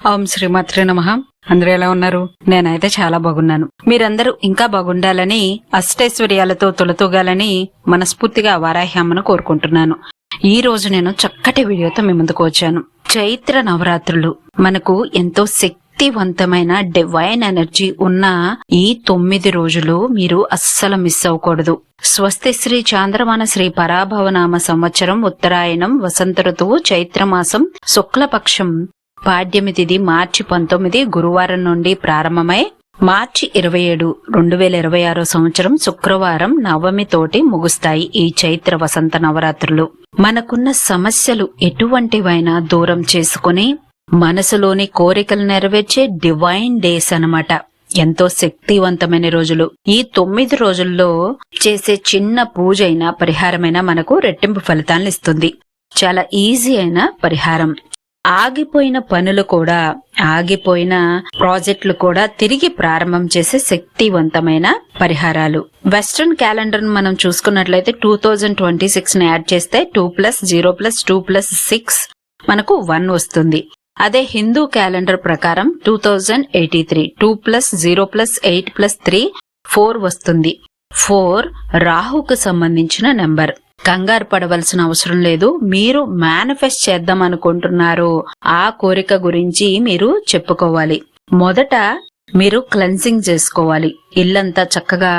ఓం శ్రీమాత్రే నమః. అందరూ ఎలా ఉన్నారు? నేనైతే చాలా బాగున్నాను. మీరందరూ ఇంకా బాగుండాలని, అష్టైశ్వర్యాలతో తొలతూగాలని మనస్ఫూర్తిగా వారాహ్యమ్మను కోరుకుంటున్నాను. ఈ రోజు నేను చక్కటి వీడియోతో మీ ముందుకు వచ్చాను. చైత్ర నవరాత్రులు మనకు ఎంతో శక్తివంతమైన డివైన్ ఎనర్జీ ఉన్న ఈ 9 రోజులు మీరు అస్సలు మిస్ అవ్వకూడదు. స్వస్తి శ్రీ చాంద్రమాన శ్రీ పరాభవనామ సంవత్సరం ఉత్తరాయణం వసంత ఋతువు చైత్రమాసం శుక్లపక్షం పాడ్యమి తిథి మార్చి 19 గురువారం నుండి ప్రారంభమై మార్చి 27, 2026 సంవత్సరం శుక్రవారం నవమి తోటి ముగుస్తాయి ఈ చైత్ర వసంత నవరాత్రులు. మనకున్న సమస్యలు ఎటువంటివైనా దూరం చేసుకుని మనసులోని కోరికలు నెరవేర్చే డివైన్ డేస్ అన్నమాట. ఎంతో శక్తివంతమైన రోజులు. ఈ 9 రోజుల్లో చేసే చిన్న పూజ అయినా పరిహారమైనా మనకు రెట్టింపు ఫలితాలను ఇస్తుంది. చాలా ఈజీ అయిన పరిహారం. ఆగిపోయిన పనులు కూడా, ఆగిపోయిన ప్రాజెక్టులు కూడా తిరిగి ప్రారంభం చేసే శక్తివంతమైన పరిహారాలు. వెస్ట్రన్ క్యాలెండర్ మనం చూసుకున్నట్లయితే 2026 ని యాడ్ చేస్తే 2+0+2+6 మనకు 1 వస్తుంది. అదే హిందూ క్యాలెండర్ ప్రకారం 2083 2+0+8+3 4 వస్తుంది. 4 రాహుకు సంబంధించిన నెంబర్. కంగారు పడవలసిన అవసరం లేదు. మీరు మేనిఫెస్ట్ చేద్దాం అనుకుంటున్నారు ఆ కోరిక గురించి మీరు చెప్పుకోవాలి. మొదట మీరు క్లెన్సింగ్ చేసుకోవాలి. ఇల్లంతా చక్కగా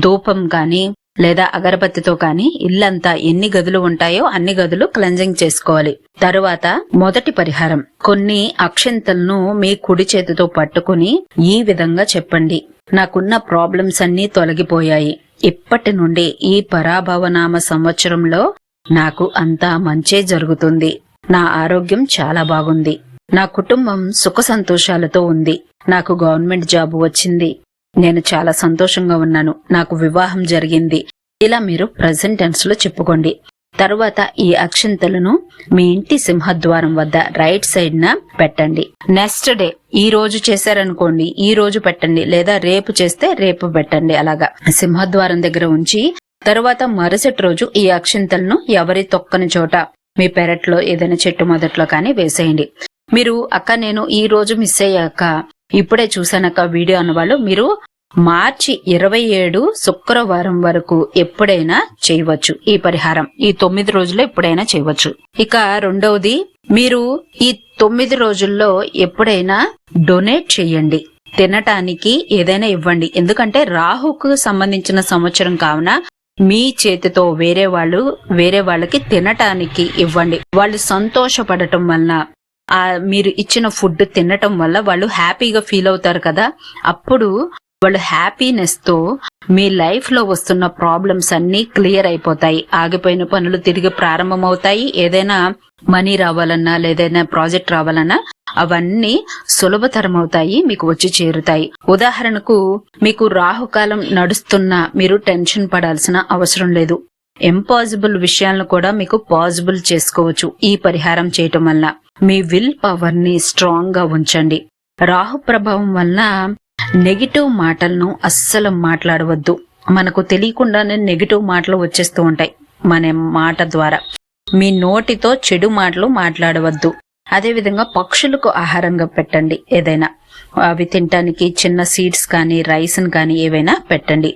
ధూపం గాని లేదా అగరబత్తితో కానీ ఇల్లంతా ఎన్ని గదులు ఉంటాయో అన్ని గదులు క్లెన్సింగ్ చేసుకోవాలి. తరువాత మొదటి పరిహారం, కొన్ని అక్షింతలను మీ కుడి చేతితో పట్టుకుని ఈ విధంగా చెప్పండి: నాకున్న ప్రాబ్లమ్స్ అన్నీ తొలగిపోయాయి. ఇప్పటి నుండి ఈ పరాభవనామ సంవత్సరంలో నాకు అంతా మంచే జరుగుతుంది. నా ఆరోగ్యం చాలా బాగుంది. నా కుటుంబం సుఖ సంతోషాలతో ఉంది. నాకు గవర్నమెంట్ జాబ్ వచ్చింది. నేను చాలా సంతోషంగా ఉన్నాను. నాకు వివాహం జరిగింది. ఇలా మీరు ప్రెజెంట్ టెన్స్ లో చెప్పుకోండి. తరువాత ఈ అక్షింతలను మీ ఇంటి సింహద్వారం వద్ద రైట్ సైడ్ న పెట్టండి. నెక్స్ట్ డే, ఈ రోజు చేశారనుకోండి ఈ రోజు పెట్టండి, లేదా రేపు చేస్తే రేపు పెట్టండి. అలాగా సింహద్వారం దగ్గర ఉంచి తరువాత మరుసటి రోజు ఈ అక్షింతలను ఎవరి తొక్కని చోట మీ పెరట్లో ఏదైనా చెట్టు మొదట్లో కానీ వేసేయండి. మీరు అక్క నేను ఈ రోజు మిస్ అయ్యాక ఇప్పుడే చూసానక్క వీడియో అన్నవాళ్ళు మీరు మార్చి 27 శుక్రవారం వరకు ఎప్పుడైనా చేయవచ్చు ఈ పరిహారం. ఈ 9 రోజుల్లో ఎప్పుడైనా చేయవచ్చు. ఇక రెండవది, మీరు ఈ 9 రోజుల్లో ఎప్పుడైనా డొనేట్ చేయండి. తినటానికి ఏదైనా ఇవ్వండి. ఎందుకంటే రాహుకు సంబంధించిన సంవత్సరం కావున మీ చేతితో వేరే వాళ్ళకి తినటానికి ఇవ్వండి. వాళ్ళు సంతోషపడటం వలన, మీరు ఇచ్చిన ఫుడ్ తినటం వల్ల వాళ్ళు హ్యాపీగా ఫీల్ అవుతారు కదా. అప్పుడు వాళ్ళు హ్యాపీనెస్ తో మీ లైఫ్ లో వస్తున్న ప్రాబ్లమ్స్ అన్ని క్లియర్ అయిపోతాయి. ఆగిపోయిన పనులు తిరిగి ప్రారంభమవుతాయి. ఏదైనా మనీ రావాలన్నా లేదైనా ప్రాజెక్ట్ రావాలన్నా అవన్నీ సులభతరం అవుతాయి, మీకు వచ్చి చేరుతాయి. ఉదాహరణకు మీకు రాహుకాలం నడుస్తున్నా మీరు టెన్షన్ పడాల్సిన అవసరం లేదు. ఇంపాసిబుల్ విషయాలను కూడా మీకు పాసిబుల్ చేసుకోవచ్చు ఈ పరిహారం చేయటం వల్ల. మీ విల్ పవర్ ని స్ట్రాంగ్ గా ఉంచండి. రాహు ప్రభావం వలన నెగిటివ్ మాటలను అస్సలు మాట్లాడవద్దు. మనకు తెలియకుండానే నెగిటివ్ మాటలు వచ్చేస్తూ ఉంటాయి మన మాట ద్వారా. మీ నోటితో చెడు మాటలు మాట్లాడవద్దు. అదేవిధంగా పక్షులకు ఆహారంగా పెట్టండి. ఏదైనా అవి తినటానికి చిన్న సీడ్స్ కానీ రైస్ కానీ ఏవైనా పెట్టండి.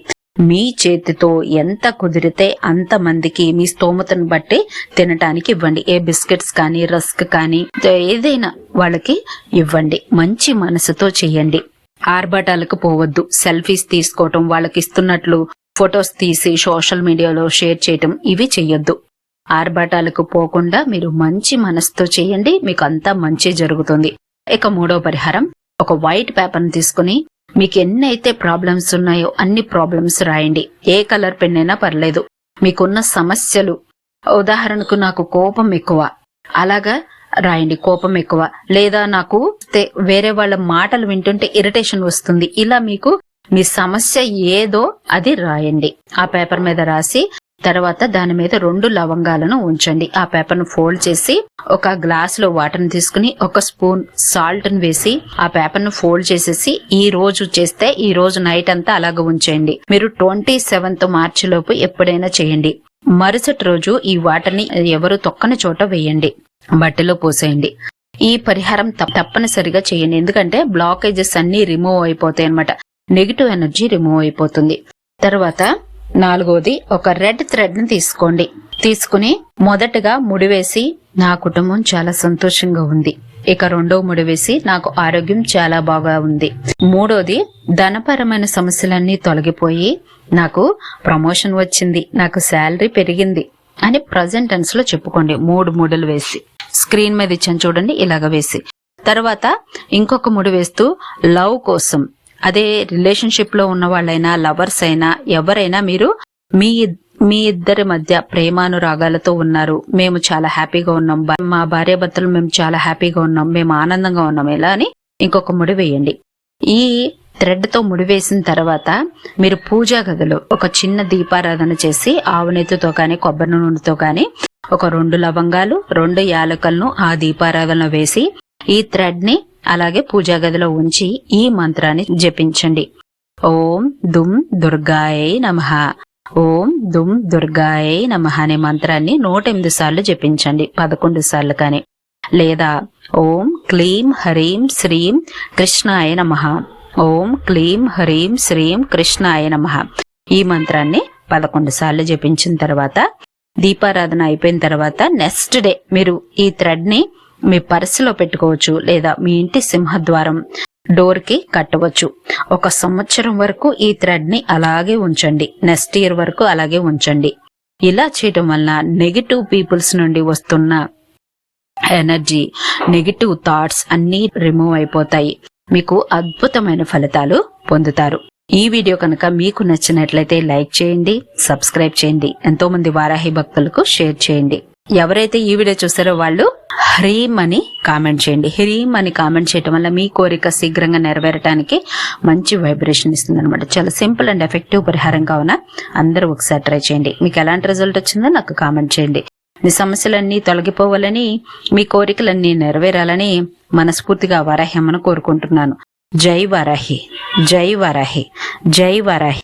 మీ చేతితో ఎంత కుదిరితే అంత మందికి మీ స్తోమతను బట్టి తినటానికి ఇవ్వండి. ఏ బిస్కెట్స్ కానీ రస్క్ కానీ ఏదైనా వాళ్ళకి ఇవ్వండి. మంచి మనసుతో చెయ్యండి. ఆర్భాటాలకు పోవద్దు. సెల్ఫీస్ తీసుకోవటం, వాళ్ళకి ఇస్తున్నట్లు ఫొటోస్ తీసి సోషల్ మీడియాలో షేర్ చేయటం ఇవి చెయ్యొద్దు. ఆర్భాటాలకు పోకుండా మీరు మంచి మనసుతో చేయండి. మీకు అంతా మంచి జరుగుతుంది. ఇక మూడో పరిహారం, ఒక వైట్ పేపర్ ని తీసుకుని మీకు ఎన్నైతే ప్రాబ్లమ్స్ ఉన్నాయో అన్ని ప్రాబ్లమ్స్ రాయండి. ఏ కలర్ పెన్ అయినా పర్లేదు. మీకున్న సమస్యలు, ఉదాహరణకు నాకు కోపం ఎక్కువ, అలాగా రాయండి. కోపం ఎక్కువ, లేదా నాకు వేరే వాళ్ళ మాటలు వింటుంటే ఇరిటేషన్ వస్తుంది. ఇలా మీకు మీ సమస్య ఏదో అది రాయండి. ఆ పేపర్ మీద రాసి తర్వాత దాని మీద 2 లవంగాలను ఉంచండి. ఆ పేపర్ ను ఫోల్డ్ చేసి ఒక గ్లాస్ లో వాటర్ ని తీసుకుని 1 స్పూన్ సాల్ట్ ని వేసి ఆ పేపర్ ను ఫోల్డ్ చేసేసి ఈ రోజు చేస్తే ఈ రోజు నైట్ అంతా అలాగ ఉంచేయండి. మీరు 27th మార్చి లోపు ఎప్పుడైనా చేయండి. మరుసటి రోజు ఈ వాటర్ ని ఎవరు తొక్కని చోట వేయండి, బట్టలో పోసేయండి. ఈ పరిహారం తప్పనిసరిగా చేయండి. ఎందుకంటే బ్లాకేజెస్ అన్ని రిమూవ్ అయిపోతాయి అన్నమాట. నెగిటివ్ ఎనర్జీ రిమూవ్ అయిపోతుంది. తర్వాత 4వది, ఒక రెడ్ థ్రెడ్ ని తీసుకోండి. తీసుకుని మొదటగా ముడివేసి నా కుటుంబం చాలా సంతోషంగా ఉంది. ఇక 2వ ముడివేసి నాకు ఆరోగ్యం చాలా బాగా ఉంది. 3వది, ధనపరమైన సమస్యలన్నీ తొలగిపోయి నాకు ప్రమోషన్ వచ్చింది, నాకు శాలరీ పెరిగింది అని ప్రజెంట్ టెన్స్ లో చెప్పుకోండి. 3 ముడులు వేసి స్క్రీన్ మీద ఇచ్చాను చూడండి, ఇలాగ వేసి. తర్వాత ఇంకొక ముడి వేస్తూ లవ్ కోసం, అదే రిలేషన్షిప్ లో ఉన్న వాళ్ళైనా లవర్స్ అయినా ఎవరైనా మీరు మీ ఇద్దరి మధ్య ప్రేమానురాగాలతో ఉన్నారు, మేము చాలా హ్యాపీగా ఉన్నాం, మా భార్యాభర్తలు మేము చాలా హ్యాపీగా ఉన్నాం, మేము ఆనందంగా ఉన్నాం, ఇలా అని ఇంకొక ముడి వేయండి. ఈ థ్రెడ్ తో ముడివేసిన తర్వాత మీరు పూజా గదిలో ఒక చిన్న దీపారాధన చేసి ఆవు నెత్తితో గాని కొబ్బరి నూనెతో గాని ఒక 2 లవంగాలు 2 యాలకులను ఆ దీపారాధన వేసి ఈ థ్రెడ్ ని అలాగే పూజా గదిలో ఉంచి ఈ మంత్రాన్ని జపించండి. ఓం దుమ్ దుర్గాయై నమః, ఓం దుమ్ దుర్గాయై నమః అనే మంత్రాన్ని 108 సార్లు జపించండి, 11 సార్లు కానీ. లేదా ఓం క్లీం హరీం శ్రీం కృష్ణాయ నమః, ఓం క్లీం హరీం శ్రీం కృష్ణాయ నమః ఈ మంత్రాన్ని 11 సార్లు జపించిన తర్వాత దీపారాధన అయిపోయిన తర్వాత నెక్స్ట్ డే మీరు ఈ థ్రెడ్ ని మీ పర్సులో పెట్టుకోవచ్చు, లేదా మీ ఇంటి సింహద్వారం డోర్ కి కట్టవచ్చు. 1 సంవత్సరం వరకు ఈ థ్రెడ్ ని అలాగే ఉంచండి, నెక్స్ట్ ఇయర్ వరకు అలాగే ఉంచండి. ఇలా చేయటం వల్ల నెగిటివ్ పీపుల్స్ నుండి వస్తున్న ఎనర్జీ, నెగిటివ్ థాట్స్ అన్నీ రిమూవ్ అయిపోతాయి. మీకు అద్భుతమైన ఫలితాలు పొందుతారు. ఈ వీడియో కనుక మీకు నచ్చినట్లయితే లైక్ చేయండి, సబ్స్క్రైబ్ చేయండి, ఎంతో మంది వారాహి భక్తులకు షేర్ చేయండి. ఎవరైతే ఈ వీడియో చూసారో వాళ్ళు హ్రీం అని కామెంట్ చేయండి. హ్రీం అని కామెంట్ చేయడం వల్ల మీ కోరిక శీఘ్రంగా నెరవేరటానికి మంచి వైబ్రేషన్ ఇస్తుంది అనమాట. చాలా సింపుల్ అండ్ ఎఫెక్టివ్ పరిహారం కావున అందరూ ఒకసారి ట్రై చేయండి. మీకు ఎలాంటి రిజల్ట్ వచ్చిందో నాకు కామెంట్ చేయండి. మీ సమస్యలన్నీ తొలగిపోవాలని, మీ కోరికలన్నీ నెరవేరాలని మనస్ఫూర్తిగా వారాహి అమ్మను కోరుకుంటున్నాను. జై వారాహి, జై వారాహి, జై వారాహి.